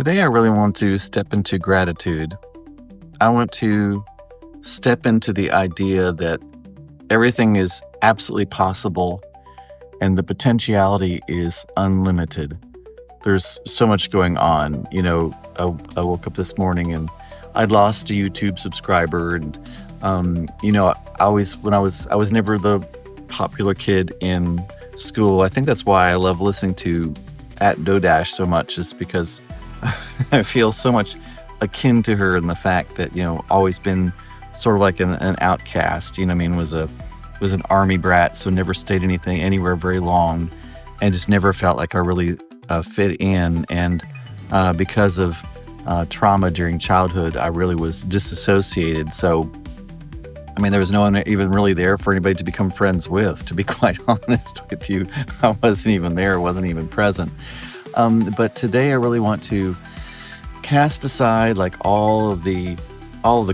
Today, I really want to step into gratitude. I want to step into the idea that everything is absolutely possible and the potentiality is unlimited. There's so much going on. I woke up this morning and I'd lost a YouTube subscriber, and I was never the popular kid in school. I think that's why I love listening to at Dodash so much, is because I feel so much akin to her in the fact that, always been sort of like an outcast, was an army brat, so never stayed anywhere very long, and just never felt like I really fit in. And because of trauma during childhood, I really was disassociated. So, there was no one even really there for anybody to become friends with, to be quite honest with you. I wasn't even there, wasn't even present. But today I really want to cast aside like all of the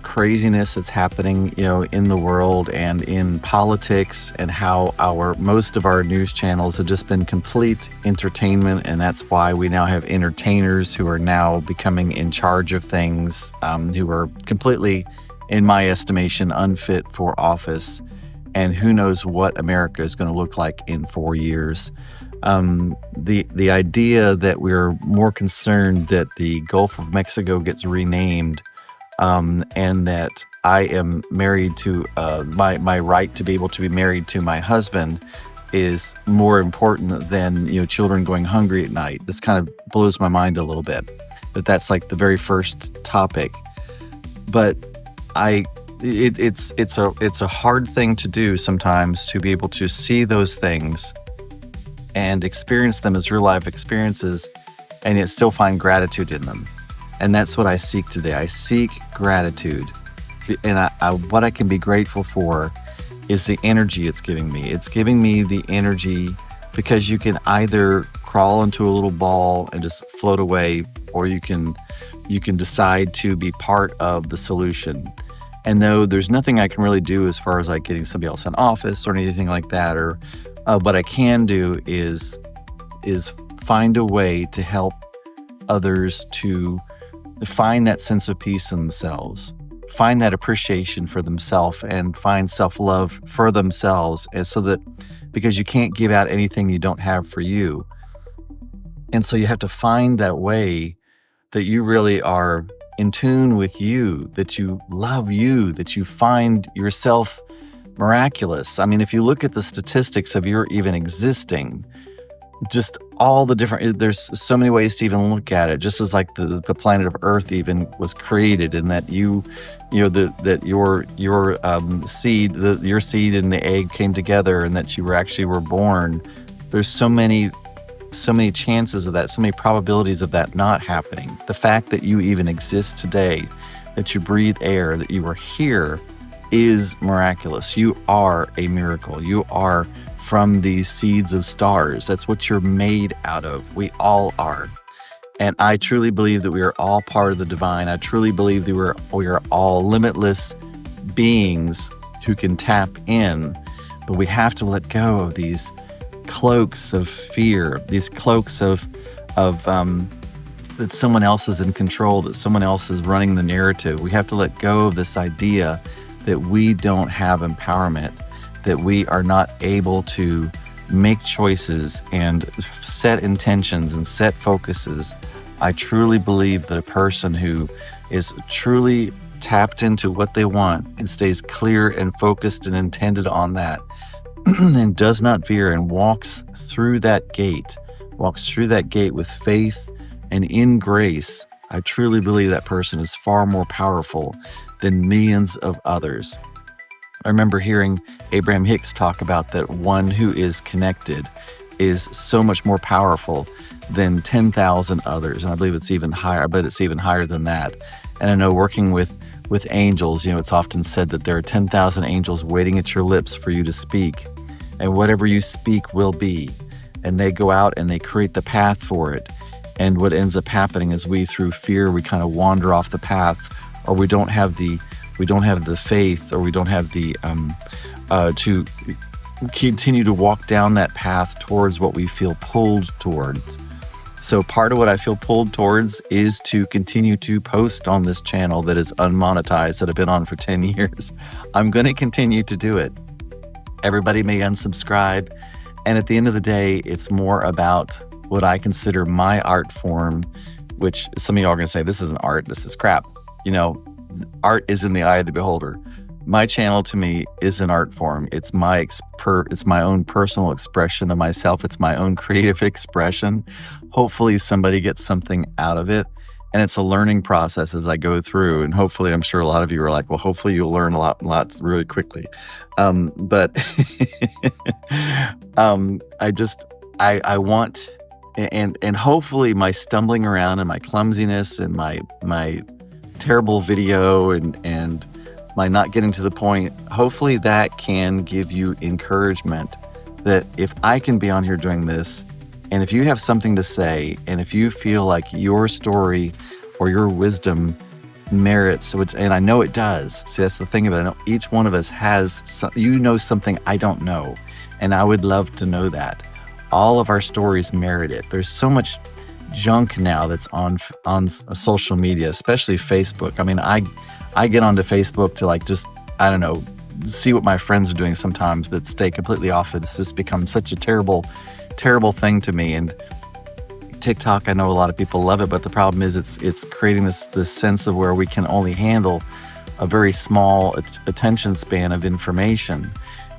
craziness that's happening, in the world and in politics, and how most of our news channels have just been complete entertainment. And that's why we now have entertainers who are now becoming in charge of things, who are completely, in my estimation, unfit for office. And who knows what America is going to look like in 4 years. The idea that we're more concerned that the Gulf of Mexico gets renamed, and that I am married to my right to be able to be married to my husband is more important than children going hungry at night. This kind of blows my mind a little bit. That's like the very first topic. But it's a hard thing to do sometimes, to be able to see those things and experience them as real life experiences, and yet still find gratitude in them. And that's what I seek today. I seek gratitude. And what I can be grateful for is the energy it's giving me. It's giving me the energy because you can either crawl into a little ball and just float away, or you can decide to be part of the solution. And though there's nothing I can really do as far as like getting somebody else in office or anything like that, or what I can do is find a way to help others to find that sense of peace in themselves, find that appreciation for themselves, and find self-love for themselves. And so that, because you can't give out anything you don't have for you. And so you have to find that way that you really are in tune with you, that you love you, that you find yourself miraculous. If you look at the statistics of your even existing, just all the different, there's so many ways to even look at it, just as like the planet of Earth even was created, and that your seed, your seed and the egg came together, and that you were born. There's so many chances of that, so many probabilities of that not happening. The fact that you even exist today, that you breathe air, that you are here, is miraculous. You are a miracle. You are from these seeds of stars. That's what you're made out of. We all are. And I truly believe that we are all part of the divine. I truly believe that we are all limitless beings who can tap in, but we have to let go of these cloaks of fear, these cloaks of that someone else is in control, that someone else is running the narrative. We have to let go of this idea that we don't have empowerment, that we are not able to make choices and set intentions and set focuses. I truly believe that a person who is truly tapped into what they want and stays clear and focused and intended on that, and does not veer, and walks through that gate with faith and in grace, I truly believe that person is far more powerful than millions of others. I remember hearing Abraham Hicks talk about that one who is connected is so much more powerful than 10,000 others. And I believe it's even higher. I bet it's even higher than that. And I know, working with angels, it's often said that there are 10,000 angels waiting at your lips for you to speak. And whatever you speak will be. And they go out and they create the path for it. And what ends up happening is through fear, we kind of wander off the path, or we don't have the faith, or we don't have the to continue to walk down that path towards what we feel pulled towards. So part of what I feel pulled towards is to continue to post on this channel that is unmonetized, that I've been on for 10 years. I'm going to continue to do it. Everybody may unsubscribe. And at the end of the day, it's more about what I consider my art form, which some of y'all are going to say, this isn't art, this is crap. You know, art is in the eye of the beholder. My channel to me is an art form. It's my own personal expression of myself. It's my own creative expression. Hopefully somebody gets something out of it. And it's a learning process as I go through. And hopefully, I'm sure a lot of you are like, well, hopefully you'll learn lots really quickly. But I want, and hopefully my stumbling around and my clumsiness and my terrible video and my not getting to the point, hopefully that can give you encouragement that if I can be on here doing this, and if you have something to say, and if you feel like your story or your wisdom merits, which, and I know it does. See, that's the thing of it. I know each one of us has, something I don't know, and I would love to know that. All of our stories merit it. There's so much junk now that's on social media, especially Facebook. I mean, I get onto Facebook to see what my friends are doing sometimes, but stay completely off it. It's just become such a terrible thing to me. And TikTok, I know a lot of people love it, but the problem is it's creating this sense of where we can only handle a very small attention span of information.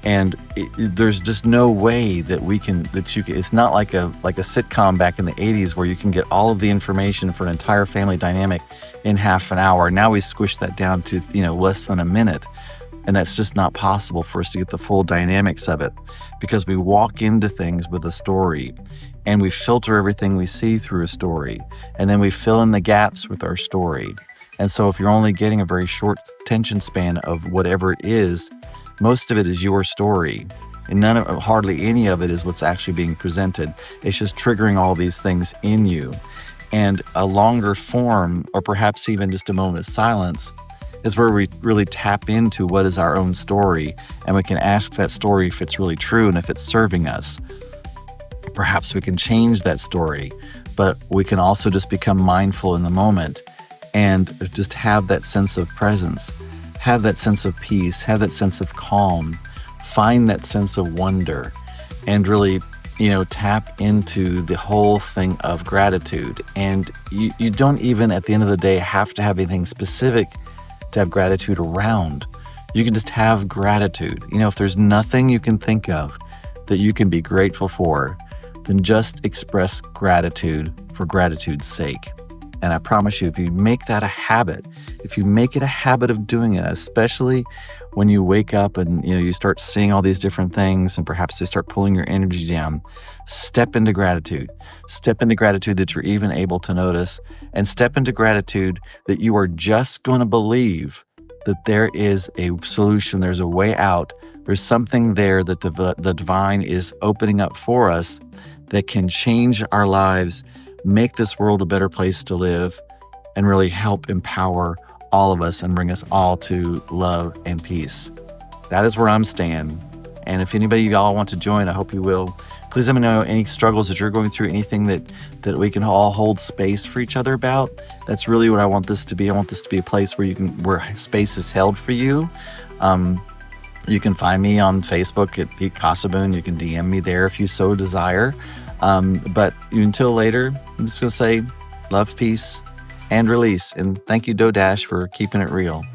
And there's just no way that it's not like a sitcom back in the 80s where you can get all of the information for an entire family dynamic in half an hour. Now we squish that down to, less than a minute. And that's just not possible for us to get the full dynamics of it, because we walk into things with a story and we filter everything we see through a story, and then we fill in the gaps with our story. And so if you're only getting a very short attention span of whatever it is, most of it is your story, and hardly any of it is what's actually being presented. It's just triggering all these things in you. And a longer form, or perhaps even just a moment of silence, is where we really tap into what is our own story, and we can ask that story if it's really true and if it's serving us. Perhaps we can change that story, but we can also just become mindful in the moment and just have that sense of presence, have that sense of peace, have that sense of calm, find that sense of wonder, and really, tap into the whole thing of gratitude. And you don't even, at the end of the day, have to have anything specific to have gratitude around. You can just have gratitude. If there's nothing you can think of that you can be grateful for, then just express gratitude for gratitude's sake. And I promise you, if you make that a habit, if you make it a habit of doing it, especially when you wake up and you start seeing all these different things and perhaps they start pulling your energy down, step into gratitude. Step into gratitude that you're even able to notice, and step into gratitude that you are just going to believe that there is a solution, there's a way out, there's something there that the divine is opening up for us that can change our lives, make this world a better place to live, and really help empower all of us and bring us all to love and peace. That is where I'm staying. And if anybody of y'all want to join, I hope you will. Please let me know any struggles that you're going through, anything that we can all hold space for each other about. That's really what I want this to be. I want this to be a place where where space is held for you. You can find me on Facebook at Pete Casaboon. You can DM me there if you so desire. But until later, I'm just going to say love, peace, and release. And thank you, DoDash, for keeping it real.